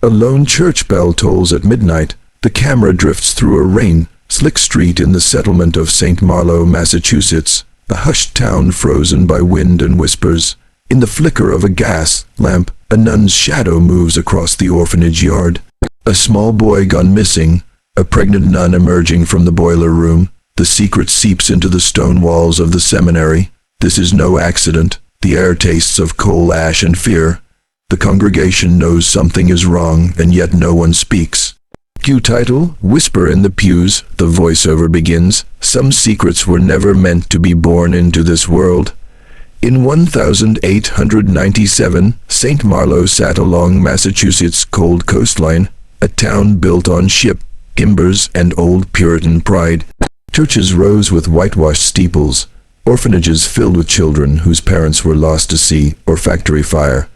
A lone church bell tolls at midnight. The camera drifts through a rain-slick street in the settlement of St. Marlow, Massachusetts, a hushed town frozen by wind and whispers. In the flicker of a gas lamp, a nun's shadow moves across the orphanage yard. A small boy gone missing, a pregnant nun emerging from the boiler room. The secret seeps into the stone walls of the seminary. This is no accident. The air tastes of coal ash and fear. The congregation knows something is wrong, and yet no one speaks. Cue title, Whisper in the Pews. The voiceover begins. Some secrets were never meant to be born into this world. In 1897, St. Marlow sat along Massachusetts' cold coastline, a town built on ship, timbers, and old Puritan pride. Churches rose with whitewashed steeples, orphanages filled with children whose parents were lost to sea or factory fire.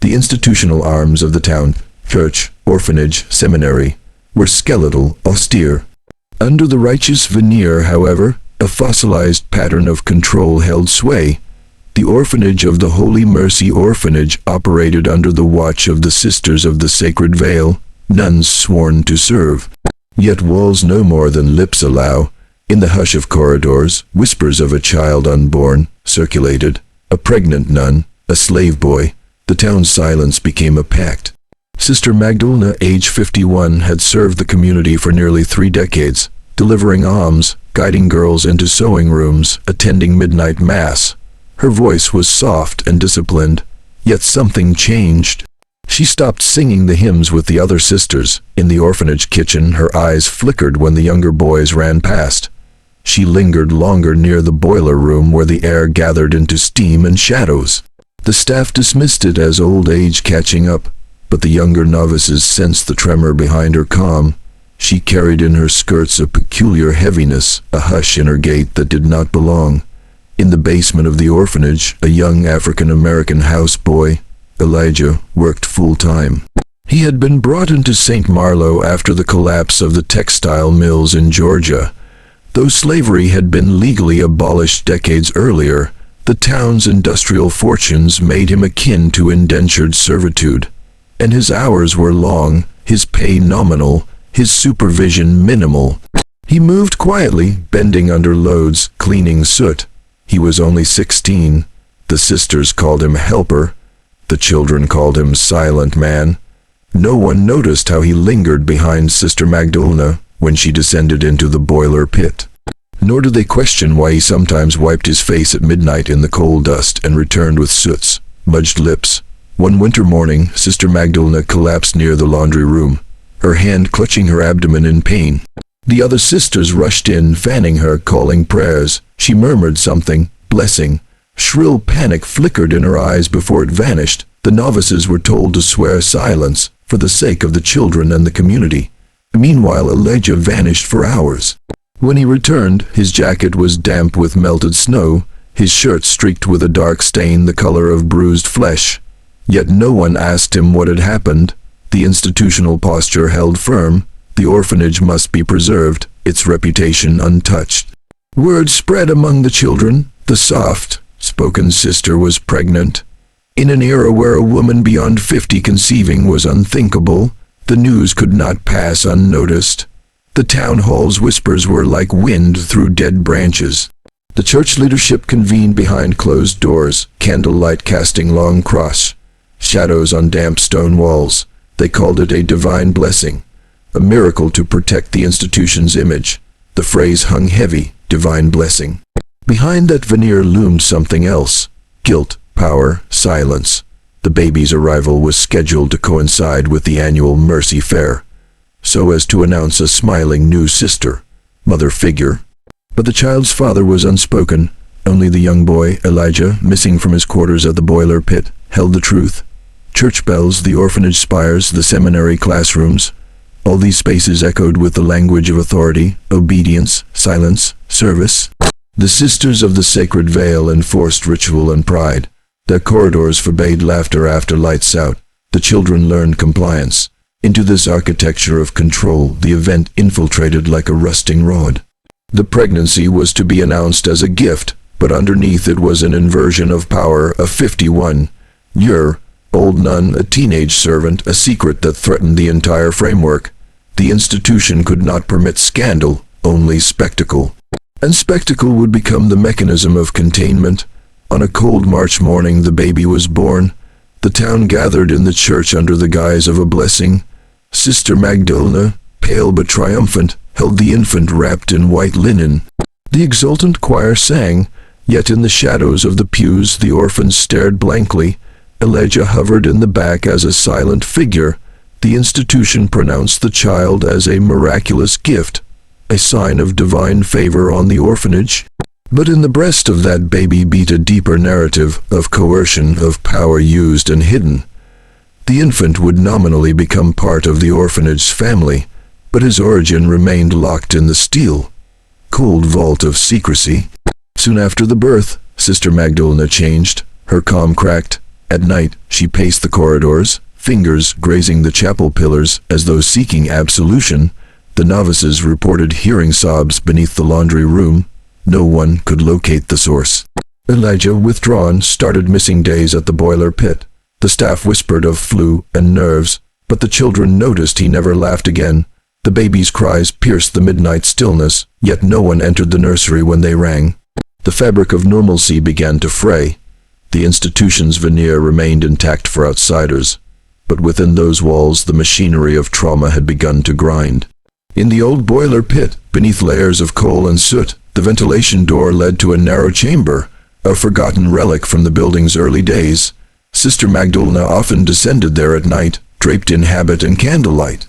The institutional arms of the town, church, orphanage, seminary, were skeletal, austere. Under the righteous veneer, however, a fossilized pattern of control held sway. The orphanage of the Holy Mercy Orphanage operated under the watch of the Sisters of the Sacred Veil, nuns sworn to serve. Yet walls no more than lips allow. In the hush of corridors, whispers of a child unborn circulated. A pregnant nun, a slave boy. The town's silence became a pact. Sister Magdalena, age 51, had served the community for nearly 3 decades, delivering alms, guiding girls into sewing rooms, attending midnight mass. Her voice was soft and disciplined, yet something changed. She stopped singing the hymns with the other sisters. In the orphanage kitchen, her eyes flickered when the younger boys ran past. She lingered longer near the boiler room where the air gathered into steam and shadows. The staff dismissed it as old age catching up, but the younger novices sensed the tremor behind her calm. She carried in her skirts a peculiar heaviness, a hush in her gait that did not belong. In the basement of the orphanage, a young African-American houseboy, Elijah, worked full-time. He had been brought into St. Marlow after the collapse of the textile mills in Georgia. Though slavery had been legally abolished decades earlier, the town's industrial fortunes made him akin to indentured servitude. And his hours were long, his pay nominal, his supervision minimal. He moved quietly, bending under loads, cleaning soot. He was only 16. The sisters called him Helper. The children called him Silent Man. No one noticed how he lingered behind Sister Magdalena when she descended into the boiler pit. Nor did they question why he sometimes wiped his face at midnight in the coal dust and returned with soots, smudged lips. One winter morning, Sister Magdalena collapsed near the laundry room, her hand clutching her abdomen in pain. The other sisters rushed in, fanning her, calling prayers. She murmured something, blessing. Shrill panic flickered in her eyes before it vanished. The novices were told to swear silence for the sake of the children and the community. Meanwhile, Elijah vanished for hours. When he returned, his jacket was damp with melted snow, his shirt streaked with a dark stain the color of bruised flesh. Yet no one asked him what had happened. The institutional posture held firm. The orphanage must be preserved, its reputation untouched. Word spread among the children. The soft-spoken sister was pregnant. In an era where a woman beyond 50 conceiving was unthinkable, the news could not pass unnoticed. The town hall's whispers were like wind through dead branches. The church leadership convened behind closed doors, candlelight casting long cross shadows on damp stone walls. They called it a divine blessing, a miracle to protect the institution's image. The phrase hung heavy, divine blessing. Behind that veneer loomed something else, guilt, power, silence. The baby's arrival was scheduled to coincide with the annual Mercy Fair, so as to announce a smiling new sister, mother figure. But the child's father was unspoken. Only the young boy, Elijah, missing from his quarters at the boiler pit, held the truth. Church bells, the orphanage spires, the seminary classrooms, all these spaces echoed with the language of authority, obedience, silence, service. The Sisters of the Sacred Veil enforced ritual and pride. Their corridors forbade laughter after lights out. The children learned compliance. Into this architecture of control, the event infiltrated like a rusting rod. The pregnancy was to be announced as a gift, but underneath it was an inversion of power. A 51-year Old nun, a teenage servant, a secret that threatened the entire framework. The institution could not permit scandal, only spectacle. And spectacle would become the mechanism of containment. On a cold March morning, the baby was born. The town gathered in the church under the guise of a blessing. Sister Magdalena, pale but triumphant, held the infant wrapped in white linen. The exultant choir sang, yet in the shadows of the pews the orphans stared blankly. Elijah hovered in the back as a silent figure. The institution pronounced the child as a miraculous gift, a sign of divine favor on the orphanage. But in the breast of that baby beat a deeper narrative of coercion, of power used and hidden. The infant would nominally become part of the orphanage's family, but his origin remained locked in the steel, cold vault of secrecy. Soon after the birth, Sister Magdalena changed. Her calm cracked. At night, she paced the corridors, fingers grazing the chapel pillars as though seeking absolution. The novices reported hearing sobs beneath the laundry room. No one could locate the source. Elijah, withdrawn, started missing days at the boiler pit. The staff whispered of flu and nerves, but the children noticed he never laughed again. The baby's cries pierced the midnight stillness, yet no one entered the nursery when they rang. The fabric of normalcy began to fray. The institution's veneer remained intact for outsiders, but within those walls the machinery of trauma had begun to grind. In the old boiler pit, beneath layers of coal and soot, the ventilation door led to a narrow chamber, a forgotten relic from the building's early days. Sister Magdalena often descended there at night, draped in habit and candlelight.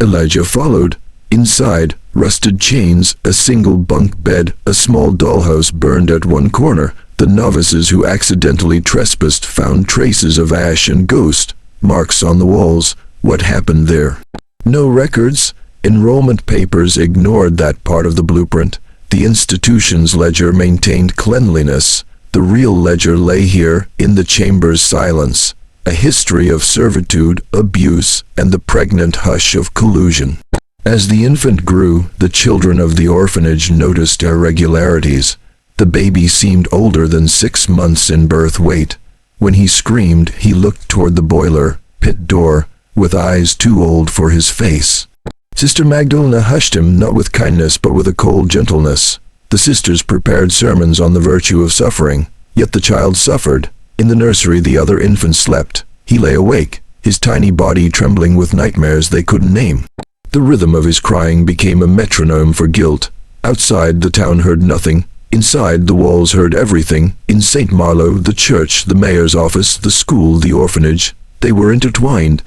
Elijah followed. Inside, rusted chains, a single bunk bed, a small dollhouse burned at one corner. The novices who accidentally trespassed found traces of ash and ghost, marks on the walls. What happened there? No records. Enrollment papers ignored that part of the blueprint. The institution's ledger maintained cleanliness. The real ledger lay here, in the chamber's silence. A history of servitude, abuse, and the pregnant hush of collusion. As the infant grew, the children of the orphanage noticed irregularities. The baby seemed older than 6 months in birth weight. When he screamed, he looked toward the boiler pit door, with eyes too old for his face. Sister Magdalena hushed him, not with kindness but with a cold gentleness. The sisters prepared sermons on the virtue of suffering, yet the child suffered. In the nursery the other infant slept. He lay awake, his tiny body trembling with nightmares they couldn't name. The rhythm of his crying became a metronome for guilt. Outside, the town heard nothing. Inside, the walls heard everything. In St. Marlow, the church, the mayor's office, the school, the orphanage, they were intertwined.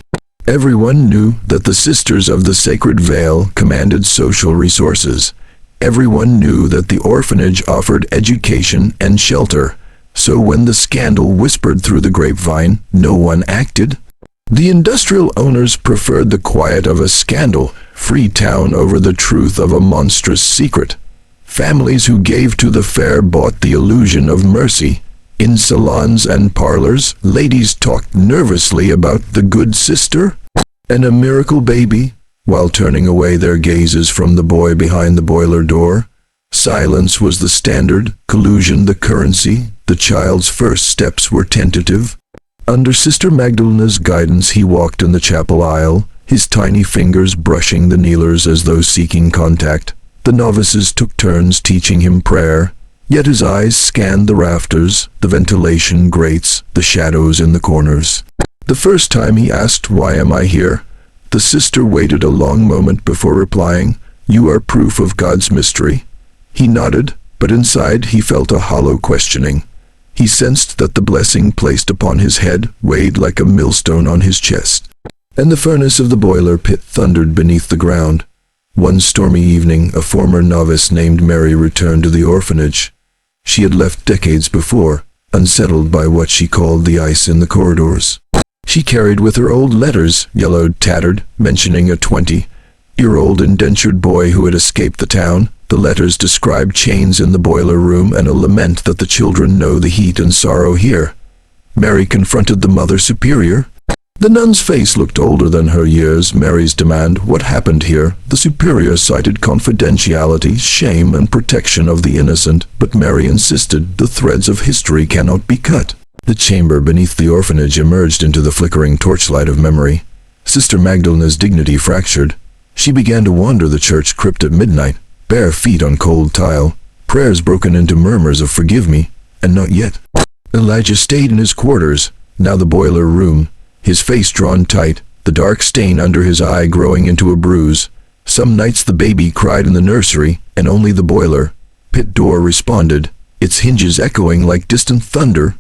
Everyone knew that the Sisters of the Sacred Veil commanded social resources. Everyone knew that the orphanage offered education and shelter. So when the scandal whispered through the grapevine, no one acted. The industrial owners preferred the quiet of a scandal, free town over the truth of a monstrous secret. Families who gave to the fair bought the illusion of mercy. In salons and parlors, ladies talked nervously about the good sister and a miracle baby, while turning away their gazes from the boy behind the boiler door. Silence was the standard, collusion the currency. The child's first steps were tentative. Under Sister Magdalena's guidance he walked in the chapel aisle, his tiny fingers brushing the kneelers as though seeking contact. The novices took turns teaching him prayer, yet his eyes scanned the rafters, the ventilation grates, the shadows in the corners. The first time he asked, "Why am I here?" the sister waited a long moment before replying, "You are proof of God's mystery." He nodded, but inside he felt a hollow questioning. He sensed that the blessing placed upon his head weighed like a millstone on his chest. And the furnace of the boiler pit thundered beneath the ground. One stormy evening, a former novice named Mary returned to the orphanage. She had left decades before, unsettled by what she called the ice in the corridors. She carried with her old letters, yellowed, tattered, mentioning a 20-year-old indentured boy who had escaped the town. The letters described chains in the boiler room and a lament that the children know the heat and sorrow here. Mary confronted the Mother Superior. The nun's face looked older than her years. Mary's demand, "What happened here?" The superior cited confidentiality, shame, and protection of the innocent, but Mary insisted the threads of history cannot be cut. The chamber beneath the orphanage emerged into the flickering torchlight of memory. Sister Magdalena's dignity fractured. She began to wander the church crypt at midnight, bare feet on cold tile, prayers broken into murmurs of "forgive me," and "not yet." Elijah stayed in his quarters, now the boiler room, his face drawn tight, the dark stain under his eye growing into a bruise. Some nights the baby cried in the nursery, and only the boiler pit door responded, its hinges echoing like distant thunder.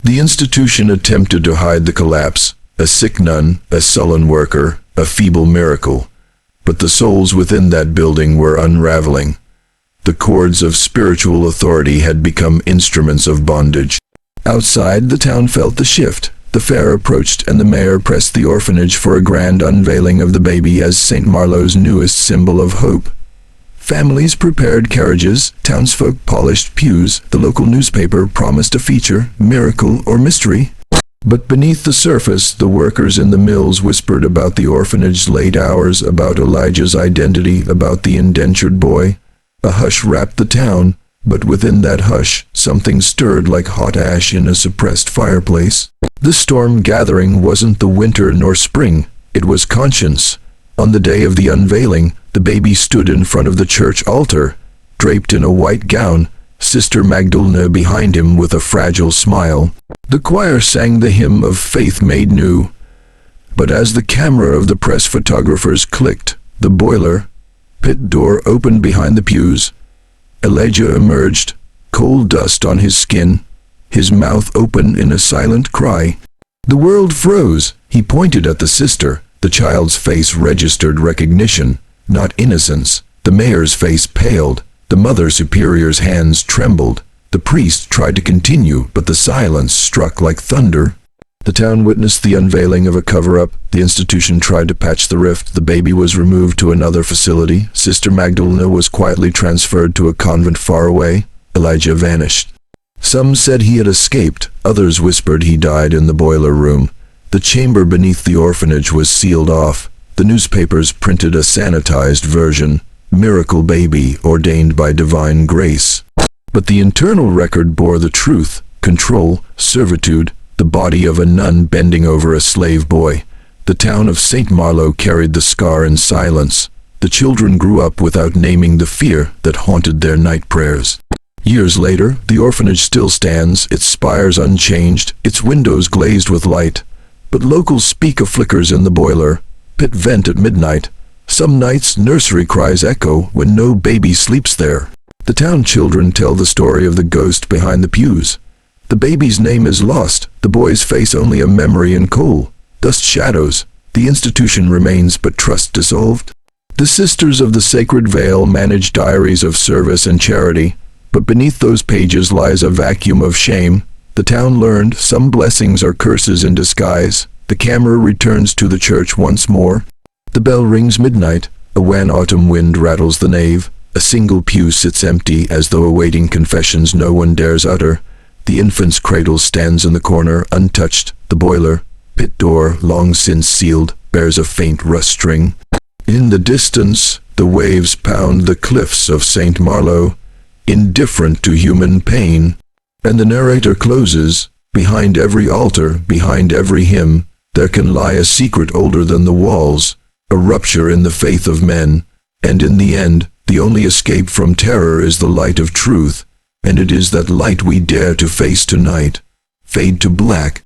The institution attempted to hide the collapse, a sick nun, a sullen worker, a feeble miracle. But the souls within that building were unraveling. The cords of spiritual authority had become instruments of bondage. Outside, the town felt the shift. The fair approached, and the mayor pressed the orphanage for a grand unveiling of the baby as St. Marlow's newest symbol of hope. Families prepared carriages, townsfolk polished pews, the local newspaper promised a feature, miracle or mystery. But beneath the surface, the workers in the mills whispered about the orphanage's late hours, about Elijah's identity, about the indentured boy. A hush wrapped the town, but within that hush, something stirred like hot ash in a suppressed fireplace. The storm gathering wasn't the winter nor spring, it was conscience. On the day of the unveiling, the baby stood in front of the church altar, draped in a white gown, Sister Magdalena behind him with a fragile smile. The choir sang the hymn of faith made new. But as the camera of the press photographers clicked, the boiler pit door opened behind the pews. Elijah emerged, coal dust on his skin, his mouth open in a silent cry. The world froze. He pointed at the sister. The child's face registered recognition, not innocence. The mayor's face paled. The Mother Superior's hands trembled. The priest tried to continue, but the silence struck like thunder. The town witnessed the unveiling of a cover-up. The institution tried to patch the rift. The baby was removed to another facility. Sister Magdalena was quietly transferred to a convent far away. Elijah vanished. Some said he had escaped. Others whispered he died in the boiler room. The chamber beneath the orphanage was sealed off. The newspapers printed a sanitized version, "Miracle Baby ordained by divine grace." But the internal record bore the truth: control, servitude, the body of a nun bending over a slave boy. The town of St. Marlow carried the scar in silence. The children grew up without naming the fear that haunted their night prayers. Years later, the orphanage still stands, its spires unchanged, its windows glazed with light. But locals speak of flickers in the boiler, pit vent at midnight. Some nights, nursery cries echo when no baby sleeps there. The town children tell the story of the ghost behind the pews. The baby's name is lost, the boy's face only a memory in coal. Dust shadows. The institution remains, but trust dissolved. The Sisters of the Sacred Veil manage diaries of service and charity, but beneath those pages lies a vacuum of shame. The town learned some blessings are curses in disguise. The camera returns to the church once more. The bell rings midnight. A wan autumn wind rattles the nave. A single pew sits empty, as though awaiting confessions no one dares utter. The infant's cradle stands in the corner, untouched. The boiler pit door, long since sealed, bears a faint rust string. In the distance, the waves pound the cliffs of St. Marlow, indifferent to human pain. And the narrator closes, behind every altar, behind every hymn, there can lie a secret older than the walls, a rupture in the faith of men. And in the end, the only escape from terror is the light of truth, and it is that light we dare to face tonight. Fade to black.